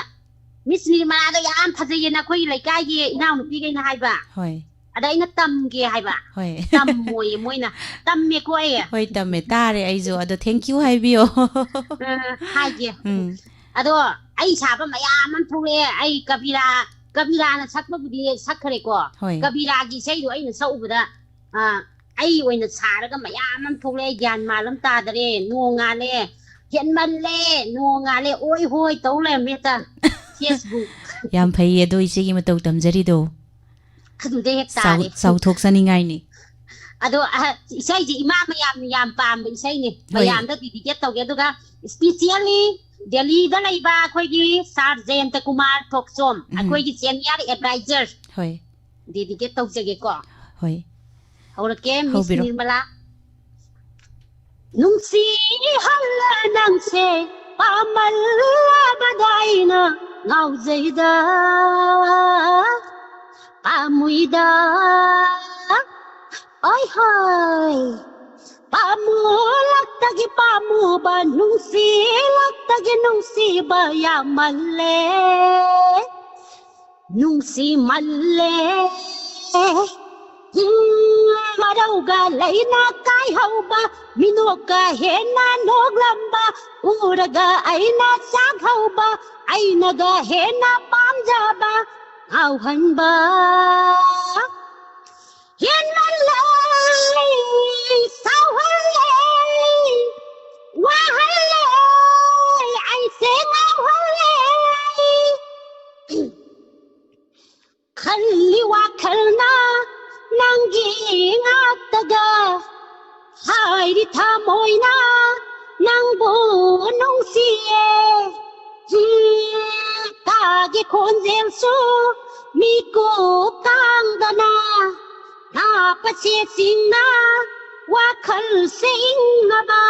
ꯃꯤꯁ ꯅꯤꯔꯃꯂꯥꯗꯣ ꯌꯥꯝ ꯐꯖꯩꯌꯦꯅ ꯑꯩꯈꯣꯏꯒꯤ ꯂꯩꯀꯥꯏꯒꯤ ꯏꯅꯥꯎꯅꯨꯄꯤꯈꯩꯅ ꯍꯥꯏꯕ ꯍꯣꯏ ꯑꯗ ꯑꯩꯅ ꯇꯝꯒꯦ ꯍꯥꯏꯕ ꯍꯣꯏ ꯇꯝꯃꯣꯏꯌꯦ ꯃꯣꯏꯅ ꯇꯝꯃꯦꯀꯣ ꯑꯩ ꯍꯣꯏ ꯇꯝꯃꯦ ꯇꯥꯔꯦ ꯑꯩꯁꯨ ꯑꯗꯣ ꯊꯦꯡꯛ ꯌꯨ ꯍꯥꯏꯕꯤꯌꯣ ꯍꯥꯏꯒꯦ ꯑꯗꯣ ꯑꯩ ꯁꯥꯕ ꯃꯌꯥꯝ ꯑꯃ ꯊꯣꯛꯂꯛꯑꯦ ꯑꯩ ꯀꯕꯤꯔꯥꯅ ꯁꯛꯄꯕꯨꯗꯤ ꯁꯛꯈ꯭ꯔꯦꯀꯣ ꯍꯣꯏ ꯀꯕꯤꯔꯥꯒꯤ ꯏꯁꯩꯗꯣ ꯑꯩꯅ ꯁꯛꯎꯕꯗ ꯑꯩ ꯑꯣꯏꯅ ꯁꯥꯔꯒ ꯃꯌꯥꯝ ꯑꯃ ꯊꯣꯛꯂꯛꯑꯦ ꯒ꯭ꯌꯥꯟ ꯃꯥꯜ ꯑꯃ ꯇꯥꯗꯔꯦ ꯅꯣꯡ ꯉꯥꯜꯂꯦ ꯍꯦꯟꯃꯜꯂꯦ ꯅꯣꯡ ꯉꯥꯜꯂꯦ ꯑꯣꯏ ꯍꯣꯏ ꯇꯧ ꯂꯩꯔꯝꯃꯦ ꯍꯦꯛꯇ ꯐꯦꯁꯕꯨꯛ ꯌꯥꯝ ꯐꯩꯌꯦ ꯑꯗꯣ ꯏꯆꯦꯒꯤ ꯃꯇꯧ ꯇꯝꯖꯔꯤꯗꯣ ꯑꯗꯨꯗ ꯍꯦꯛ ꯇꯥꯔꯦ ꯆꯥꯎꯊꯣꯛꯆꯅꯤꯡꯉꯥꯏꯅꯤ ꯑꯗꯣ ꯏꯁꯩꯁꯦ ꯏꯃꯥ ꯃꯌꯥꯝꯅ ꯌꯥꯝ ꯄꯥꯝꯕ ꯏꯁꯩꯅꯤ ꯍꯣꯏ ꯃꯌꯥꯝꯗ ꯗꯤꯗꯤꯀꯦꯠ ꯇꯧꯒꯦ ꯑꯗꯨꯒ ꯏꯁꯄꯤꯁꯤꯌꯦꯜꯂꯤ ꯗꯦꯜꯂꯤꯗ ꯂꯩꯕ ꯑꯩꯈꯣꯏꯒꯤ ꯁꯥꯔ ꯖꯌꯟꯇ ꯀꯨꯃꯥꯔ ꯊꯣꯛꯆꯣꯝ ꯑꯩꯈꯣꯏꯒꯤ ꯁꯦꯅꯤꯌꯔ ꯑꯦꯗꯚꯥꯏꯖꯔ ꯍꯣꯏ ꯗꯦꯗꯤꯀꯦꯠ ꯇꯧꯖꯒꯦꯀꯣ ꯍꯣꯏ ꯍꯧꯔꯛꯀꯦ ꯃꯤꯁ ꯍꯧꯕꯤꯔꯣ ꯅꯤꯔꯃꯂꯥ ꯅꯨꯡꯁꯤꯍꯜꯂ ꯅꯪꯁꯦ ꯄꯥꯝꯃꯜꯂꯕꯗ ꯑꯩꯅ ꯉꯥꯎꯖꯩꯗ ꯄꯥꯝꯃꯨꯏꯗ ꯍꯣꯏ ꯍꯣꯏ ꯄꯥꯝꯃꯨꯂꯛꯇꯒꯤ ꯄꯥꯝꯃꯨꯕ ꯅꯨꯡꯁꯤꯂꯛꯇꯒꯤ ꯅꯨꯡꯁꯤꯕ ꯌꯥꯝꯃꯜꯂꯦ ꯅꯨꯡꯁꯤꯃꯜꯂꯦ ꯃꯔꯧꯒ ꯂꯩꯅ ꯀꯥꯏꯍꯧꯕ ꯃꯤꯅꯣꯛꯀ ꯍꯦꯟꯅ ꯅꯣꯛꯂꯝꯕ ꯎꯔꯒ ꯑꯩꯅ ꯆꯥꯛꯍꯧꯕ ꯑꯩꯅꯒ ꯍꯦꯟꯅ ꯄꯥꯝꯖꯕ ꯉꯥꯎꯍꯟꯕ ꯍꯦꯟꯃꯜꯂꯦ ꯁꯥꯎꯍꯜꯂꯦ ꯋꯥꯍꯜꯂꯦ ꯑꯩꯁꯦ ꯉꯥꯎꯍꯜꯂꯦ ꯈꯜꯂꯤ ꯋꯥꯈꯜꯅ ꯅꯪꯒꯤ ꯉꯥꯛꯇꯒ ꯍꯥꯏꯔꯤ ꯊꯃꯣꯏꯅ ꯅꯪꯕꯨ ꯅꯨꯡꯁꯤꯌꯦ ꯇꯥꯒꯤ ꯈꯣꯟꯖꯦꯜꯁꯨ ꯃꯤꯀꯨꯞ ꯇꯥꯡꯗꯅ ꯅꯥꯄꯁꯦꯁꯤꯡꯅ ꯋꯥꯈꯜ ꯁꯦꯡꯅꯕ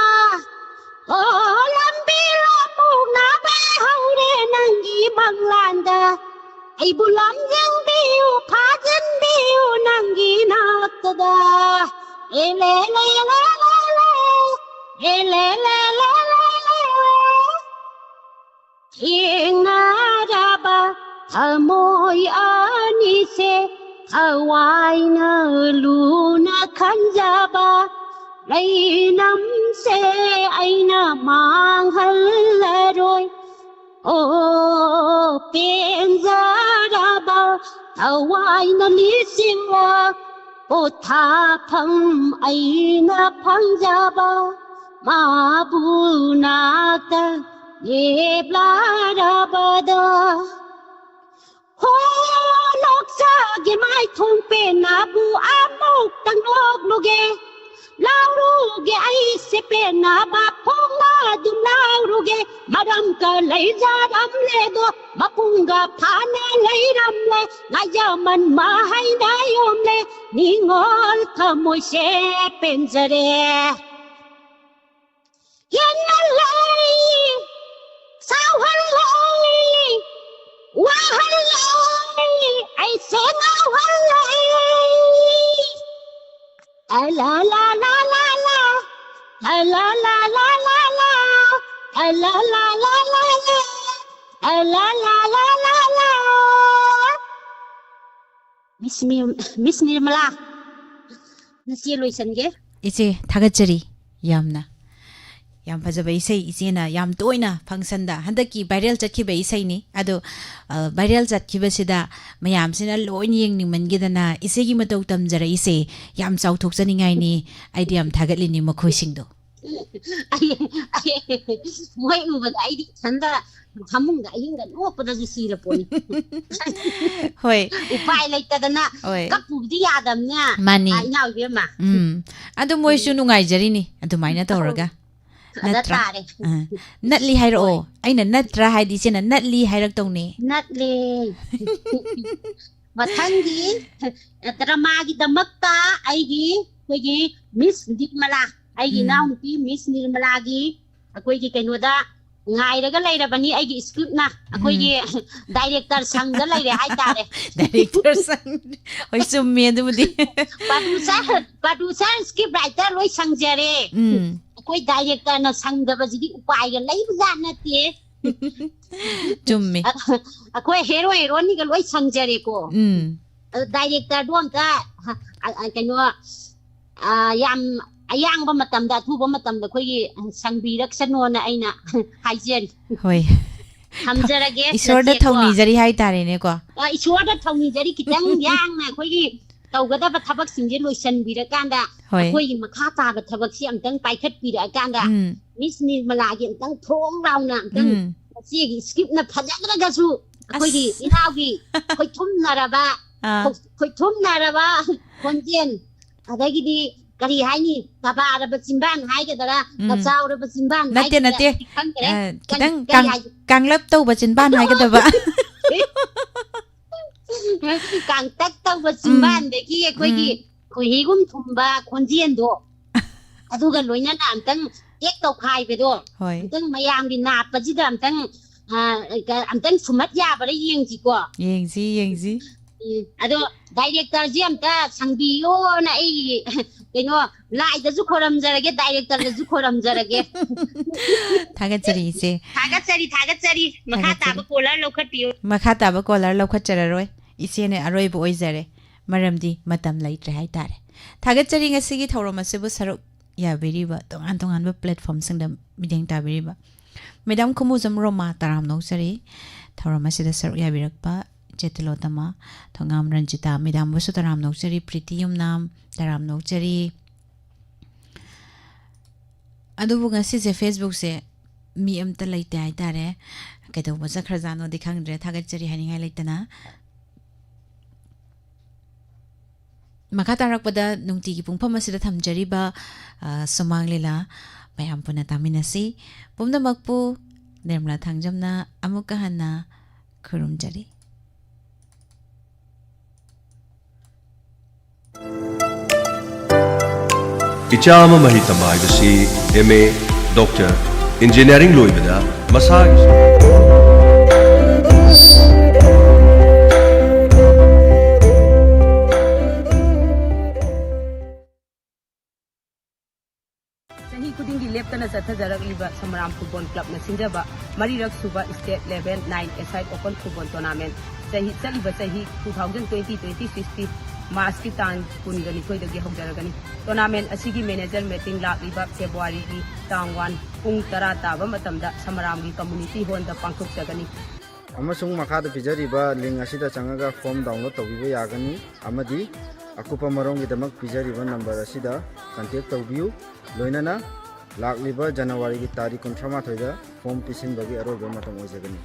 ꯂꯝꯕꯤ ꯂꯥꯞꯄꯨꯛꯅꯕ ꯍꯧꯔꯦ ꯅꯪꯒꯤ ꯃꯪꯂꯥꯟꯗ ꯑꯩꯕꯨ ꯂꯝꯖꯤꯡꯕꯤꯌꯨ ꯐꯥꯖꯤꯟꯕꯤꯌꯨ ꯅꯪꯒꯤ ꯅꯥꯛꯇꯗ ꯂꯦ ꯂꯦ ꯂꯦ ꯂꯦ ꯂꯦ ꯂꯦ ꯂꯦ ꯊꯦꯡꯅꯔꯕ ꯊꯃꯣꯏ ꯑꯅꯤꯁꯦ ꯊꯋꯥꯏꯅ ꯂꯨꯅ ꯈꯟꯖꯕ ꯂꯩꯅꯝꯁꯦ ꯑꯩꯅ ꯃꯥꯡꯍꯜꯂꯔꯣꯏ ꯄꯦꯟꯖꯔꯕ ꯊꯋꯥꯏꯅ ꯂꯤꯁꯤꯡꯂ ꯄꯣꯊꯥꯐꯝ ꯑꯩꯅ ꯐꯪꯖꯕ ꯃꯥꯕꯨ ꯅꯥꯛꯇ ꯂꯦꯞꯂꯔꯕꯗ ꯂꯣꯛꯆꯒꯦ ꯃꯥꯏꯊꯣꯡ ꯄꯦꯟꯅꯕꯨ ꯑꯃꯨꯛꯇꯪ ꯂꯣꯛꯂꯨꯒꯦ ꯂꯥꯎꯔꯨꯒꯦ ꯑꯩꯁꯦ ꯄꯦꯟꯅꯕ ꯐꯣꯡꯅ ꯑꯗꯨꯝ ꯂꯥꯎꯔꯨꯒꯦ ꯃꯔꯝꯒ ꯂꯩꯖꯔꯝꯂꯦꯗꯣ ꯃꯄꯨꯡꯒ ꯐꯥꯅ ꯂꯩꯔꯝꯂꯦ ꯉꯥꯏꯖꯃꯟ ꯃꯍꯩꯅ ꯌꯣꯝꯂꯦ ꯅꯤꯡꯉꯣꯜ ꯊꯃꯣꯏꯁꯦ ꯄꯦꯟꯖꯔꯦ ꯍꯦꯟꯃꯜꯂꯦ ꯁꯥꯎꯍꯜꯂꯦ ꯋꯥꯍꯜꯂꯦ ꯑꯩꯁꯦ ꯉꯥꯎꯍꯜꯂꯦ la la la la la la la la la la la la la la la la la la la Miss Nirmala nasi loisange इचे थागतचरी यामना याम फजबा इसै इचेना याम तोइना फंक्शन दा हंदकी वायरल चटखिबा इसैनी अदो वायरल चटखिबसिदा मयामसिना लोइन येंगनिमनगेदना इसेगी मतौ तमजरा इसे याम चाउथोकजनिङाइनी आइदि याम थागतलिनी मखोइसिंदो मोय उबदा आइदि छंदा फमुंगा अहिंगा नोपदजु सिरपोनी होय उपाय लैतदना कपुबदि यादमना मानी इनाउबेमा अदो मोयसु नुंगाइजरिनी अदुमाइना तौरगा नत्रा नतली हाइरो अइना नत्रा हाइदि सेना नतली हाइरक्तौने नतले मथंगी ड्रामागी दमक्ता आइगी कोगी मिस नृमला ꯑꯩꯒꯤ ꯏꯅꯥꯎꯅꯨꯄꯤ ꯃꯤꯁ ꯅꯤꯔꯃꯂꯥꯒꯤ ꯑꯩꯈꯣꯏꯒꯤ ꯀꯩꯅꯣꯗ ꯉꯥꯏꯔꯒ ꯂꯩꯔꯕꯅꯤ ꯑꯩꯒꯤ ꯁ꯭ꯀ꯭ꯔꯤꯞꯅ ꯑꯩꯈꯣꯏꯒꯤ ꯗꯥꯏꯔꯦꯛꯇꯔ ꯁꯪꯗ ꯂꯩꯔꯦ ꯍꯥꯏꯇꯥꯔꯦ ꯗꯥꯏꯔꯦꯛꯇꯔ ꯁꯪ ꯍꯣꯏ ꯆꯨꯝꯃꯦ ꯑꯗꯨꯕꯨꯗꯤ ꯄ꯭ꯔꯣꯗ꯭ꯌꯨꯁꯔ ꯁ꯭ꯀ꯭ꯔꯤꯞ ꯔꯥꯏꯇꯔ ꯂꯣꯏ ꯁꯪꯖꯔꯦ ꯑꯩꯈꯣꯏ ꯗꯥꯏꯔꯦꯛꯇꯔꯅ ꯁꯪꯗꯕꯁꯤꯗꯤ ꯎꯄꯥꯏꯒ ꯂꯩꯕꯖꯥꯠ ꯅꯠꯇꯦ ꯆꯨꯝꯃꯦ ꯑꯩꯈꯣꯏ ꯍꯦꯔꯣ ꯍꯦꯔꯣꯅꯤꯒ ꯂꯣꯏ ꯁꯪꯖꯔꯦꯀꯣ ꯑꯗꯣ ꯗꯥꯏꯔꯦꯛꯇꯔꯗꯣ ꯑꯝꯇ ꯀꯩꯅꯣ ꯌꯥꯝ ꯑꯌꯥꯡꯕ ꯃꯇꯝꯗ ꯑꯊꯨꯕ ꯃꯇꯝꯗ ꯑꯩꯈꯣꯏꯒꯤ ꯁꯪꯕꯤꯔꯛꯁꯅꯣꯅ ꯑꯩꯅ ꯍꯥꯏꯖꯔꯤ ꯍꯣꯏ ꯊꯝꯖꯔꯒꯦ ꯏꯁꯣꯔꯗ ꯊꯧꯅꯤꯖꯔꯤ ꯍꯥꯏꯇꯥꯔꯦꯅꯦꯀꯣ ꯏꯁꯣꯔꯗ ꯊꯧꯅꯤꯖꯔꯤ ꯈꯤꯇꯪ ꯌꯥꯡꯅ ꯑꯩꯈꯣꯏꯒꯤ ꯇꯧꯒꯗꯕ ꯊꯕꯛꯁꯤꯡꯁꯦ ꯂꯣꯏꯁꯤꯟꯕꯤꯔꯀꯥꯟꯗ ꯑꯩꯈꯣꯏꯒꯤ ꯃꯈꯥ ꯇꯥꯕ ꯊꯕꯛꯁꯤ ꯑꯝꯇꯪ ꯄꯥꯏꯈꯠꯄꯤꯔꯛꯑꯀꯥꯟꯗ ꯃꯤꯁ ꯅꯤꯔꯃꯂꯥꯒꯤ ꯑꯝꯇꯪ ꯊꯣꯡ ꯂꯥꯎꯅ ꯑꯝꯇꯪ ꯃꯆꯦꯒꯤ ꯁ꯭ꯀ꯭ꯔꯤꯞꯅ ꯐꯖꯗ꯭ꯔꯒꯁꯨ ꯑꯩꯈꯣꯏꯒꯤ ꯏꯅꯥꯎꯒꯤ ꯈꯣꯏꯊꯨꯝꯅꯔꯕ ꯈꯣꯟꯖꯦꯜ ꯑꯗꯒꯤꯗꯤ ꯀꯔꯤ ꯍꯥꯏꯅꯤ ꯀꯕꯥꯔꯕ ꯆꯤꯝꯕꯥꯟ ꯍꯥꯏꯒꯗꯔꯥ ꯀꯆꯥꯎꯔꯕ ꯆꯤꯝꯕꯥꯟ ꯍꯥꯏꯒꯗꯔꯥ ꯅꯠꯇꯦ ꯈꯪꯗ꯭ꯔꯦ ꯈꯤꯇꯪ ꯀꯥꯡꯂꯞ ꯇꯧꯕ ꯆꯤꯟꯕꯥꯟ ꯍꯥꯏꯒꯗꯕ ꯀꯥꯡꯇꯛ ꯇꯧꯕ ꯆꯤꯝꯕꯥꯟꯗꯒꯤ ꯑꯩꯈꯣꯏꯒꯤ ꯈꯣꯏꯍꯤꯒꯨꯝ ꯊꯨꯝꯕ ꯈꯣꯟꯖꯦꯜꯗꯣ ꯑꯗꯨꯒ ꯂꯣꯏꯅꯅ ꯑꯝꯇꯪ ꯇꯦꯛ ꯇꯧꯈꯥꯏꯕꯗꯣ ꯑꯝꯇꯪ ꯃꯌꯥꯝꯒꯤ ꯅꯥꯞꯄꯁꯤꯗ ꯑꯝꯇꯪ ꯁꯨꯝꯍꯠ ꯌꯥꯕ꯭ꯔꯥ ꯌꯦꯡꯁꯤꯀꯣ ꯌꯦꯡꯁꯤ ꯑꯗꯣ ꯗꯥꯏꯔꯦꯛꯇꯔꯁꯤ ꯑꯝꯇ ꯁꯪꯕꯤꯌꯣꯅ ꯑꯩ ꯀꯩꯅꯣ ꯂꯥꯏꯗꯁꯨ ꯈꯣꯏꯔꯝꯖꯔꯒꯦ ꯗꯥꯏꯔꯦꯛꯇꯔꯗꯁꯨ ꯈꯣꯏꯔꯝꯖꯔꯒꯦ ꯊꯥꯒꯠꯆꯔꯤ ꯏꯆꯦ ꯊꯥꯒꯠꯆꯔꯤ ꯃꯈꯥ ꯇꯥꯕ ꯀꯣꯂꯔ ꯂꯧꯈꯠꯄꯤꯌꯨ ꯃꯈꯥ ꯇꯥꯕ ꯀꯣꯂꯔ ꯂꯧꯈꯠꯆꯔꯔꯣꯏ ꯏꯆꯦꯅ ꯑꯔꯣꯏꯕ ꯑꯣꯏꯖꯔꯦ ꯃꯔꯝꯗꯤ ꯃꯇꯝ ꯂꯩꯇ꯭ꯔꯦ ꯍꯥꯏꯇꯥꯔꯦ ꯊꯥꯒꯠꯆꯔꯤ ꯉꯁꯤꯒꯤ ꯊꯧꯔꯝ ꯑꯁꯤꯕꯨ ꯁꯔꯨꯛ ꯌꯥꯕꯤꯔꯤꯕ ꯇꯣꯉꯥꯟ ꯇꯣꯉꯥꯟꯕ ꯄ꯭ꯂꯦꯠꯐꯣꯝꯁꯤꯡꯗ ꯃꯤꯠꯌꯦꯡ ꯇꯥꯕꯤꯔꯤꯕ ꯃꯦꯗꯥꯝ ꯈꯨꯃꯨꯖꯝ ꯔꯣꯃꯥ ꯇꯔꯥꯝ ꯅꯧꯖꯔꯤ ꯊꯧꯔꯝ ꯑꯁꯤꯗ ꯁꯔꯨꯛ ꯌꯥꯕꯤꯔꯛꯄ ꯆꯦꯇꯤꯂꯣꯇꯃ ꯊꯣꯡꯉꯥꯝ ꯔꯟꯖꯤꯇꯥ ꯃꯦꯗꯥꯝꯕꯨꯁꯨ ꯇꯔꯥꯝ ꯅꯧꯖꯔꯤ ꯄ꯭ꯔꯤꯇꯤ ꯌꯨꯝꯅꯥꯝ ꯇꯔꯥꯝ ꯅꯧꯖꯔꯤ ꯑꯗꯨꯕꯨ ꯉꯁꯤꯁꯦ ꯐꯦꯁꯕꯨꯛꯁꯦ ꯃꯤ ꯑꯝꯇ ꯂꯩꯇꯦ ꯍꯥꯏꯇꯥꯔꯦ ꯀꯩꯗꯧꯕ ꯆꯠꯈ꯭ꯔꯖꯥꯠꯅꯣꯗꯤ ꯈꯪꯗ꯭ꯔꯦ ꯊꯥꯒꯠꯆꯔꯤ ꯍꯥꯏꯅꯤꯡꯉꯥꯏ ꯂꯩꯇꯅ ꯃꯈꯥ ꯇꯥꯔꯛꯄꯗ ꯅꯨꯡꯇꯤꯒꯤ ꯄꯨꯡꯐꯝ ꯑꯁꯤꯗ ꯊꯝꯖꯔꯤꯕ ꯁꯨꯃꯥꯡ ꯂꯤꯂꯥ ꯃꯌꯥꯝ ꯄꯨꯟꯅ ꯇꯥꯃꯤꯟꯅꯁꯤ ꯄꯨꯝꯅꯃꯛꯄꯨ ꯅꯤꯔꯃꯂꯥ ꯊꯥꯡꯖꯝꯅ ꯑꯃꯨꯛꯀ ꯍꯟꯅ ꯈꯨꯔꯨꯝꯖꯔꯤ इचाम महितम हाइबसी एमए डॉक्टर इंजीनियरिंग लोइबदा मसागी चही खुदिंगी लेप्तना चथजरगलिबा समराम फुटबॉल क्लब न सिंजबा मरीरक सुबा state level 9 aside open football tournament चही चलिबा चही 2020-2060 मार्च की तांग कुनगनी खोइदगी हौजरगनी टूर्नामेंट असिगी मैनेजर मीटिंग लाक्लिबा फेब्रुआरी की तांग 1 पुंग 10 ताबा मतमदा समराम की कम्युनिटी हॉल दा पांथोकजगनी अमसुंग मखादा पिजरिबा लिंक असिदा चंगागा फॉर्म डाउनलोड तौबिबा यागनी अमदी अकुपा मरोंगिदमक पिजरिबा नंबर असिदा कांटेक्ट तौबियु लोइनाना लाक्लिबा जनवरी की तारीख 38 दा फॉर्म पिसिनबगी अरोबा मतम ओइजगनी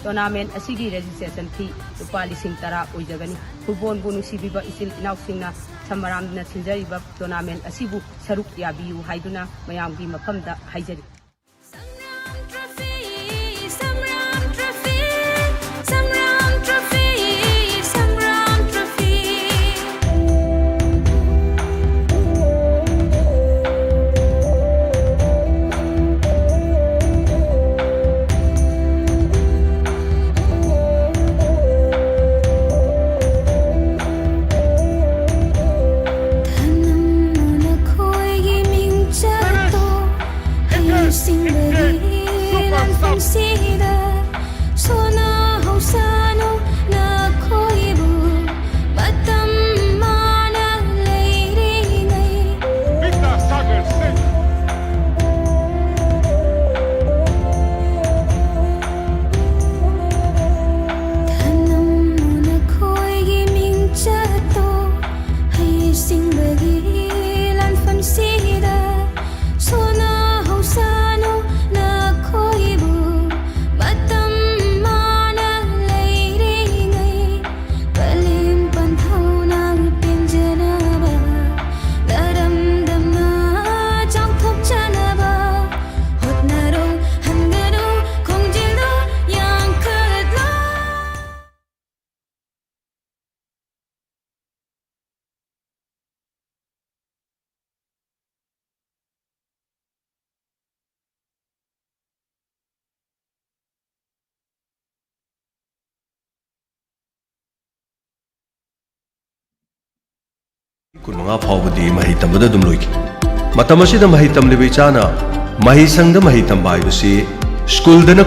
टूर्नामेंट असिगी रजिस्ट्रेशन फी रुपा 10,000 ओइजगनी फुटबॉल बु नुसिबिबा इसिल इनाउसिंगना समरामना सिंजरिबा टूर्नामेंट असिबु सरुक याबियु हाइदुना मयामगी मफमदा हाइजरी कुनमंगा फाउबदी मही तमबदा दुम लोइकी मतम असिदा मही तमलिबे इचाना मही संगदा मही तंबा हाइबसी स्कूल दना